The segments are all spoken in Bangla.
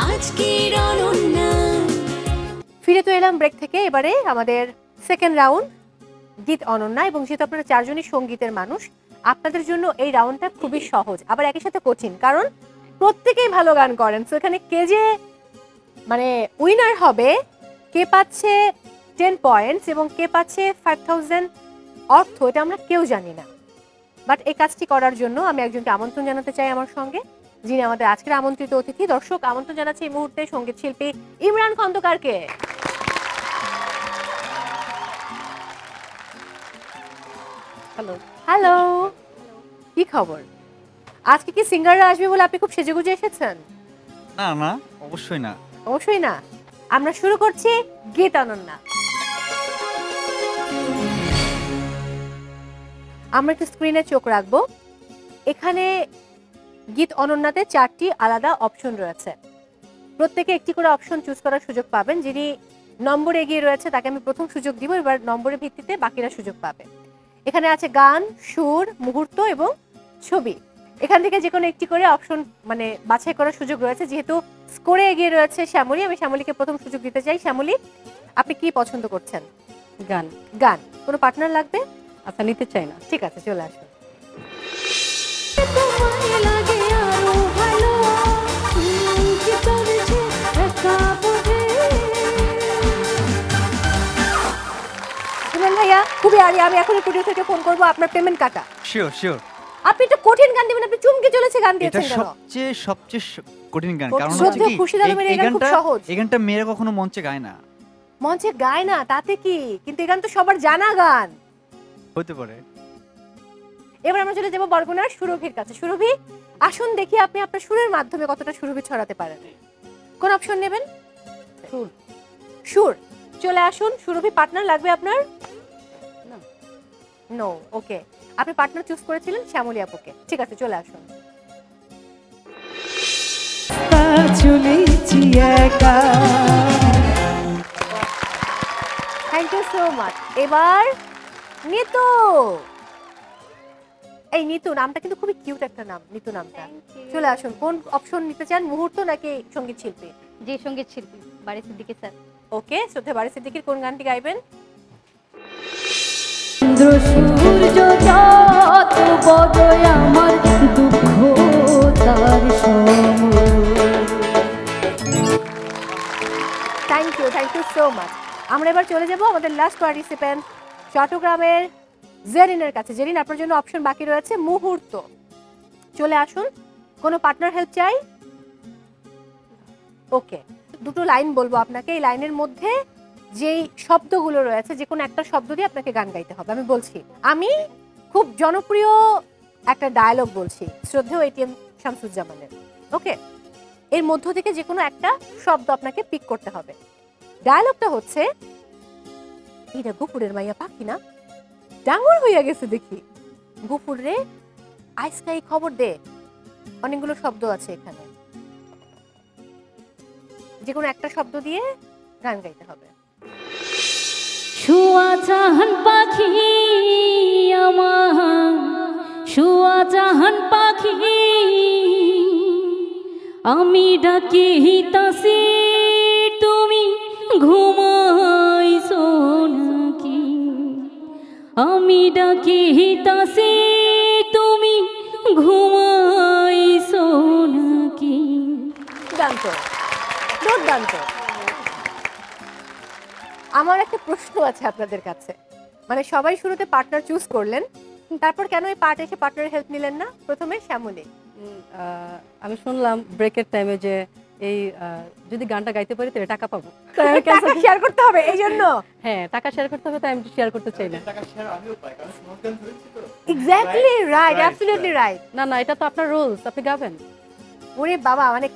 আজকের অনন্যা। ফিরে তো এলাম ব্রেক থেকে। এবারে আমাদের সেকেন্ড রাউন্ড, গীত অনন্যা। এবং যেহেতু আপনারা চারজনই সঙ্গীতের মানুষ, আপনাদের জন্য এই রাউন্ডটা খুবই সহজ, আবার একই সাথে কঠিন, কারণ প্রত্যেকেই ভালো গান করেন। তো এখানে কে যে মানে উইনার হবে, কে পাচ্ছে 10 পয়েন্টস এবং কে পাচ্ছে 5000 অর্থ, এটা আমরা কেউ জানি না। বাট এই কাজটি করার জন্য আমি একজনকে আমন্ত্রণ জানাতে চাই আমার সঙ্গে, যিনি আমাদের আজকের আমন্ত্রিত অতিথি। দর্শক, আমন্ত্রণ জানাচ্ছি এই মুহূর্তে সঙ্গীত শিল্পী ইমরান খন্দকারকে। হ্যালো। হ্যালো, কি খবর? আজকে কি সিঙ্গাররা আসবে বলে আপনি খুব সেজেগুজে এসেছেন? না না, অবশ্যই না। অবশ্যই না। আমরা শুরু করছি গীত অনন্যা। আমরা একটু স্ক্রিনে চোখ রাখবো। এখানে গীত অনন্যাতে 4টি আলাদা অপশন রয়েছে। প্রত্যেকে একটি করে অপশন চুজ করার সুযোগ পাবেন। যিনি নম্বর এগিয়ে রয়েছে তাকে আমি প্রথম সুযোগ দিব, এবার নম্বরের ভিত্তিতে বাকিরা সুযোগ পাবে। এখানে আছে গান, সুর, মুহূর্ত এবং ছবি। এখান থেকে যে কোনো একটি করে অপশন মানে বাছাই করার সুযোগ রয়েছে। যেহেতু স্কোরে এগিয়ে রয়েছে শ্যামলী, আমি শ্যামলীকে প্রথম সুযোগ দিতে চাই। শ্যামলী, আপনি কি পছন্দ করছেন? গান। গান। কোনো পার্টনার লাগবে? আচ্ছা, নিতে চাই না। ঠিক আছে, চলে আসুন। ভাইয়া খুবই আরে, আমি এখনই প্রোডিউসারকে ফোন করব, আপনার পেমেন্ট কাটা। Sure sure. আপনি তো কঠিন গান দিবেন, আপনি চুমকে চলেছে গান দিয়েছেন এটা কেন? সবচেয়ে কঠিন গান, কারণ হচ্ছে কি এই গানটা মেয়েরা কখনো মঞ্চে গায় না। মঞ্চে গায় না তাতে কি, কিন্তু এই গান তো সবার জানা গান হতে পারে। এবার আমরা চলে যাব বরগুনার সুরভির কাছে। সুরভি, আসুন দেখি আপনি আপনার সুরের মাধ্যমে কতটা সুরভি ছড়াতে পারেন। কোন অপশন নেবেন? সুর। সুর, চলে আসুন। সুরভি, পার্টনার লাগবে আপনার? নো। ওকে, আপনি পার্টনার চুজ করেছিলেন শ্যামলী আপুকে। ঠিক আছে, চলে আসুন। Thank you so much. এবার নিতু। এই নিতু নামটা কিন্তু খুবই কিউট একটা নাম, নিতু নামটা। চলে আসুন। কোন অপশন নিতে চান, মুহূর্ত নাকি সঙ্গীত শিল্পী? জি, সঙ্গীত শিল্পী বাড়ি সিদ্দিকী স্যার। ওকে, শ্রদ্ধা বাড়ি সিদ্দিকীর কোন গানটি গাইবেন? সূর্য যত বড় আমার দুঃখ তার থ্যাংক ইউ সো মাচ। আমরা এবার চলে যাব আমাদের লাস্ট পার্টিসিপেন্ট চট্টগ্রামের জেরিনের কাছে। জেরিন, আপনার জন্য অপশন বাকি রয়েছে মুহূর্ত। চলে আসুন। কোনো পার্টনার হেল্প চাই? ওকে, দুটো লাইন বলবো আপনাকে। এই লাইনের মধ্যে যেই শব্দগুলো রয়েছে, যে কোনো একটা শব্দ দিয়ে আপনাকে গান গাইতে হবে। আমি বলছি, আমি খুব জনপ্রিয় একটা ডায়ালগ বলছি, শ্রদ্ধেয় এটিএম শামসুজ্জামানের। ওকে, এর মধ্য থেকে যে কোনো একটা শব্দ আপনাকে পিক করতে হবে। ডায়ালগটা হচ্ছে, এইটা গুপুরের মাইয়া পাখি না, ডাঙর হইয়া গেছে দেখি। গুপুর রে আইসকাই খবর দে। অনেকগুলো শব্দ আছে এখানে, যে কোনো একটা শব্দ দিয়ে গান গাইতে হবে। শুয়া জাহান পাখি আমার, শুয়া জাহান পাখি আমি ডাকি তাসি, তুমি ঘুমাইছো নাকি? আমি ডাকি তাসি, তুমি ঘুমাইছো নাকি? দুর্দান্ত, দুর্দান্ত। আমার একটা প্রশ্ন আছে আপনাদের কাছে। মানে সবাই শুরুতে পার্টনার চুজ করলেন, তারপর কেন এই পার্ট এসে পার্টনারের হেল্প নিলেন না? প্রথমে শ্যামলী। আমি শুনলাম ব্রেকের টাইমে যে এই যদি গানটা গাইতে পারি তাহলে টাকা পাবো, টাকা শেয়ার করতে হবে, এই জন্য। হ্যাঁ, টাকা শেয়ার করতে হবে, তাই আমি শেয়ার করতে চাই না। Exactly right, absolutely right. না না, এটা তো আপনার রুলস, আপনি গাবেন। ওরে বাবা, মানে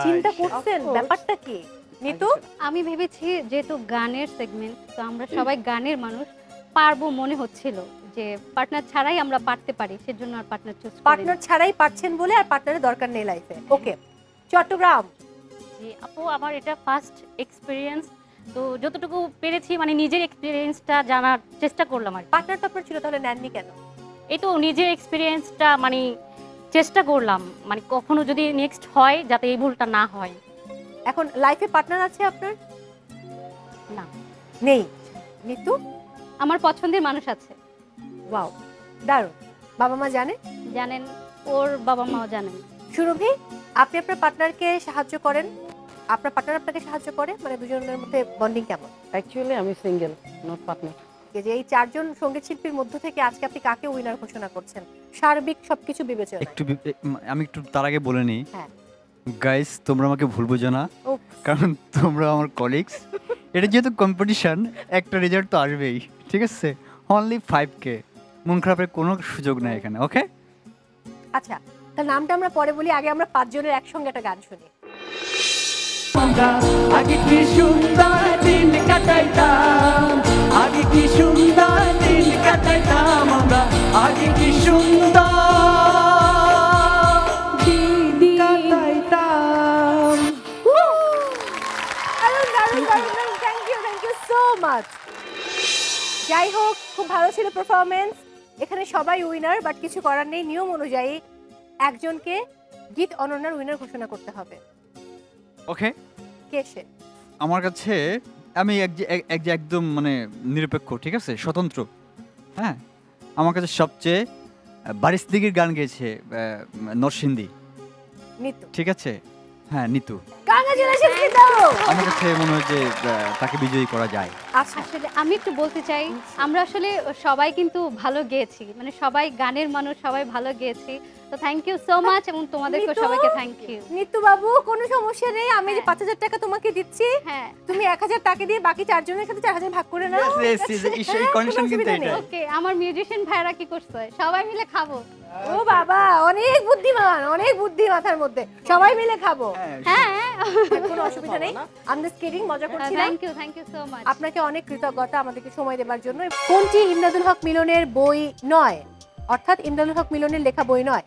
চিন্তা করছেন ব্যাপারটা কি? নিতু, আমি ভেবেছি যেহেতু গানের সেগমেন্ট, তো আমরা সবাই গানের মানুষ, পারবো মনে হচ্ছিল যে পার্টনার ছাড়াই আমরা পারতে পারি, সেজন্য আর পার্টনার চুজ করি। পার্টনার ছাড়াই পারছেন বলে আর পার্টনারের দরকার নেই লাইফে। ওকে, চট্টগ্রাম। জি আপু, আমার এটা ফার্স্ট এক্সপেরিয়েন্স, তো যতটুকু পেরেছি মানে নিজের এক্সপেরিয়েন্সটা জানার চেষ্টা করলাম। আর পার্টনার তো আপনার ছিল, তাহলে নেননি কেন? এই তো নিজের এক্সপেরিয়েন্সটা মানে চেষ্টা করলাম, মানে কখনো যদি নেক্সট হয় যাতে এই ভুলটা না হয়। এখন লাইফে পার্টনার আছে আপনার? না। নেই। নিতু? আমার পছন্দের মানুষ আছে। ওয়াও, দারুণ। বাবা মা জানে? জানেন, ওর বাবা মাও জানেন। সুরভি, আপনি আপনার পার্টনারকে সাহায্য করেন? আপনার পার্টনার আপনাকে সাহায্য করে? মানে দুজনের মধ্যে বন্ডিং কেমন? অ্যাকচুয়ালি আমি সিঙ্গেল, নট পার্টনার। যে এই চারজন সঙ্গীত শিল্পীর মধ্য থেকে আজকে আপনি কাকে উইনার ঘোষণা করছেন সার্বিক সবকিছু বিবেচনায়? আমি একটু তার আগে বলে নিই, হ্যাঁ। গাইস তোমরা আমাকে ভুল বোঝো না, Oops. কারণ তোমরা আমার কলিগস। এটা যেহেতু কম্পিটিশন, একটা রেজাল্ট তো আসবেই, ঠিক আছে? অনলি 5K, মন খারাপের কোনো সুযোগ নাই এখানে, ওকে? আচ্ছা, তার নামটা আমরা পরে বলি, আগে আমরা পাঁচজনের একসঙ্গে একটা গান শুনি। আমরা আগে কি সুন্দর দিন কাটাইতাম, আগে কি সুন্দর দিন কাটাইতাম, আমরা আগে কি সুন্দর দিন কাটাইতাম। Thank you so much. যাই হোক, খুব ভালো ছিল পারফরমেন্স। এখানে সবাই উইনার, বাট কিছু করার নেই, নিয়ম অনুযায়ী একজনকে গীত অনন্যার উইনার ঘোষণা করতে হবে। ওকে, কে সে? আমার কাছে আমি একদম মানে নিরপেক্ষ, ঠিক আছে, স্বতন্ত্র। হ্যাঁ, আমার কাছে সবচেয়ে বারিশদিগির গান গেয়েছে নরসিংদী, নিতু। ঠিক আছে? হ্যাঁ, নিতু। কংগ্রাচুলেশনস নিতু। আমার কাছে মনে হয় যে তাকে বিজয়ী করা যায়। আচ্ছা, আসলে আমি একটু বলতে চাই, আমরা আসলে সবাই কিন্তু ভালো গেয়েছি, মানে সবাই গানের মানুষ, সবাই ভালো গেয়েছি। তো থ্যাংক ইউ সো মাচ, এবং তোমাদেরকে নিতু, সবাইকে থ্যাংক ইউ। নিতু বাবু, কোনো সমস্যা নেই, আমি যে 5000 টাকা তোমাকে দিচ্ছি, হ্যাঁ, তুমি 1000 টাকা দিয়ে বাকি চারজনের সাথে 4000 ভাগ করে নাও। এই কন্ডিশন কিন্তু এটাই। ওকে। আমার মিউজিশিয়ান ভাইরা কি করছে? সবাই মিলে খাবো। ও বাবা, অনেক বুদ্ধিমান, অনেক বুদ্ধি মাথার মধ্যে, সবাই মিলে খাবো। হ্যাঁ, কোনো অসুবিধা নেই, আমি জাস্ট কিডিং, মজা করছিলাম। Thank you so much. আপনাকে অনেক কৃতজ্ঞতা আমাদেরকে সময় দেওয়ার জন্য। কোনটি ইমদাদুল হক মিলনের বই নয়, অর্থাৎ ইমদাদুল হক মিলনের লেখা বই নয়?